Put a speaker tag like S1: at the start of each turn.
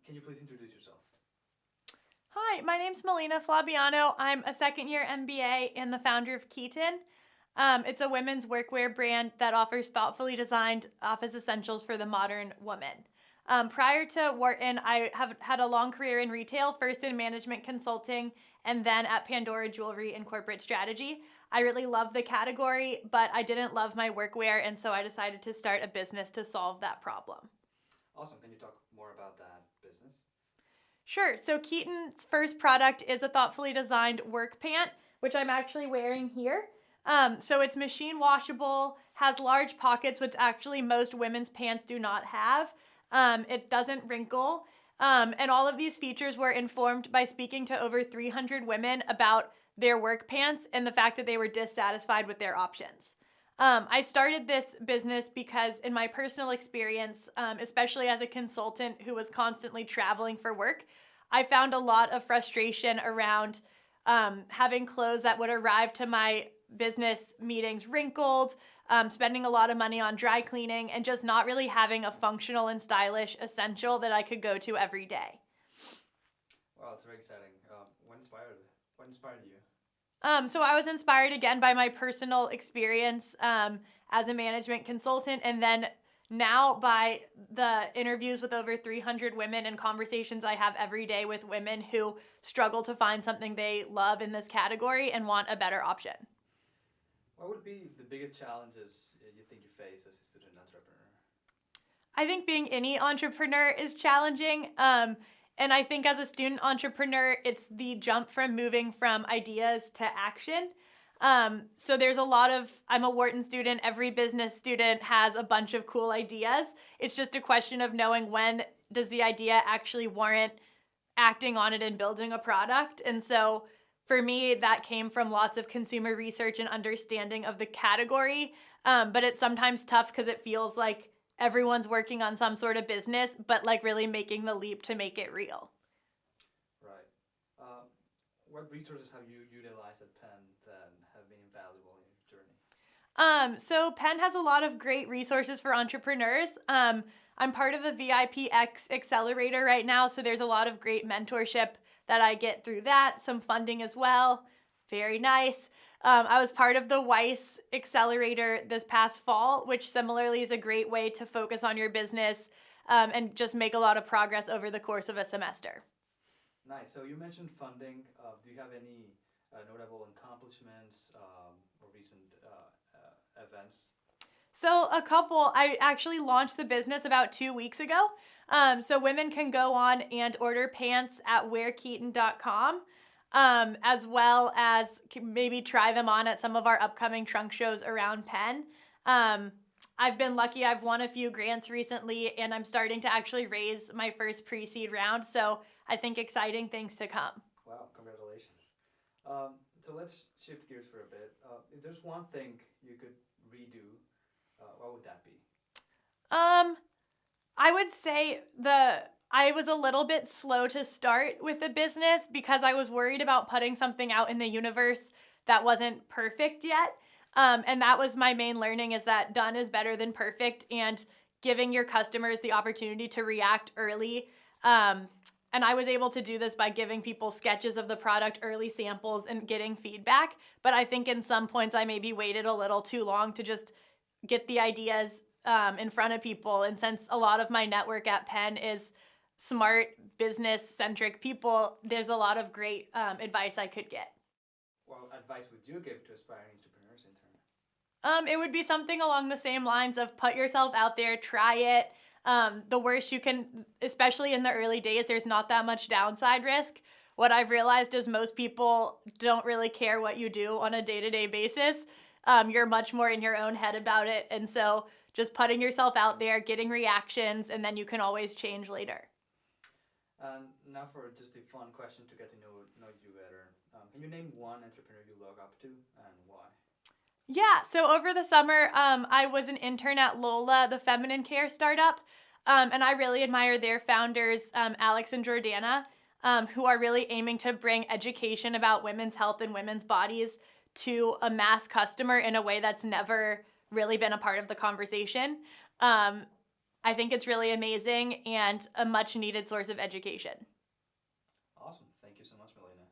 S1: Can you please introduce yourself?
S2: Hi, my name's Melina Flabiano. I'm a second-year MBA and the founder of Keaton. It's a women's workwear brand that offers thoughtfully designed office essentials for the modern woman. Prior to Wharton, I have had a long career in retail, first in management consulting, and then at Pandora Jewelry and corporate strategy. I really love the category, but I didn't love my workwear, and so I decided to start a business to solve that problem.
S1: Awesome. Can you talk more about that business?
S2: Sure. So Keaton's first product is a thoughtfully designed work pant, which I'm actually wearing here. So it's machine washable, has large pockets, which actually most women's pants do not have. It doesn't wrinkle. And all of these features were informed by speaking to over 300 women about their work pants and the fact that they were dissatisfied with their options. I started this business because, in my personal experience, especially as a consultant who was constantly traveling for work, I found a lot of frustration around having clothes that would arrive to my business meetings wrinkled, spending a lot of money on dry cleaning, and just not really having a functional and stylish essential that I could go to every day.
S1: Wow, it's very exciting. What inspired you?
S2: So I was inspired again by my personal experience as a management consultant, and then now by the interviews with over 300 women and conversations I have every day with women who struggle to find something they love in this category and want a better option.
S1: What would be the biggest challenges you think you face as a student entrepreneur?
S2: I think being any entrepreneur is challenging. And I think as a student entrepreneur, it's the jump from moving from ideas to action. So there's a lot of, I'm a Wharton student, every business student has a bunch of cool ideas. It's just a question of knowing when does the idea actually warrant acting on it and building a product. And so for me, that came from lots of consumer research and understanding of the category. But it's sometimes tough because it feels like everyone's working on some sort of business, but like really making the leap to make it real.
S1: Right. What resources have you utilized at Penn that have been invaluable in your journey?
S2: So Penn has a lot of great resources for entrepreneurs. I'm part of the VIPX Accelerator right now, so there's a lot of great mentorship that I get through that, some funding as well. Very nice. I was part of the Weiss Accelerator this past fall, which similarly is a great way to focus on your business and just make a lot of progress over the course of a semester.
S1: Nice. So you mentioned funding. Do you have any notable accomplishments or recent events?
S2: So a couple, I actually launched the business about 2 weeks ago. So women can go on and order pants at wearkeaton.com. As well as maybe try them on at some of our upcoming trunk shows around Penn. I've been lucky. I've won a few grants recently, and I'm starting to actually raise my first pre-seed round. So I think exciting things to come.
S1: Wow, congratulations. So let's shift gears for a bit. If there's one thing you could redo, what would that be?
S2: I would say I was a little bit slow to start with the business because I was worried about putting something out in the universe that wasn't perfect yet. And that was my main learning, is that done is better than perfect, and giving your customers the opportunity to react early. And I was able to do this by giving people sketches of the product, early samples, and getting feedback. But I think in some points I maybe waited a little too long to just get the ideas in front of people. And since a lot of my network at Penn is smart, business-centric people, there's a lot of great advice I could get.
S1: What advice would you give to aspiring entrepreneurs in turn?
S2: It would be something along the same lines of put yourself out there, try it. The worst you can, especially in the early days, there's not that much downside risk. What I've realized is most people don't really care what you do on a day-to-day basis. You're much more in your own head about it. And so just putting yourself out there, getting reactions, and then you can always change later.
S1: And now for just a fun question to get to know you better. Can you name one entrepreneur you look up to and why?
S2: Yeah, so over the summer, I was an intern at Lola, the feminine care startup, and I really admire their founders, Alex and Jordana, who are really aiming to bring education about women's health and women's bodies to a mass customer in a way that's never really been a part of the conversation. I think it's really amazing and a much needed source of education.
S1: Awesome. Thank you so much, Melina.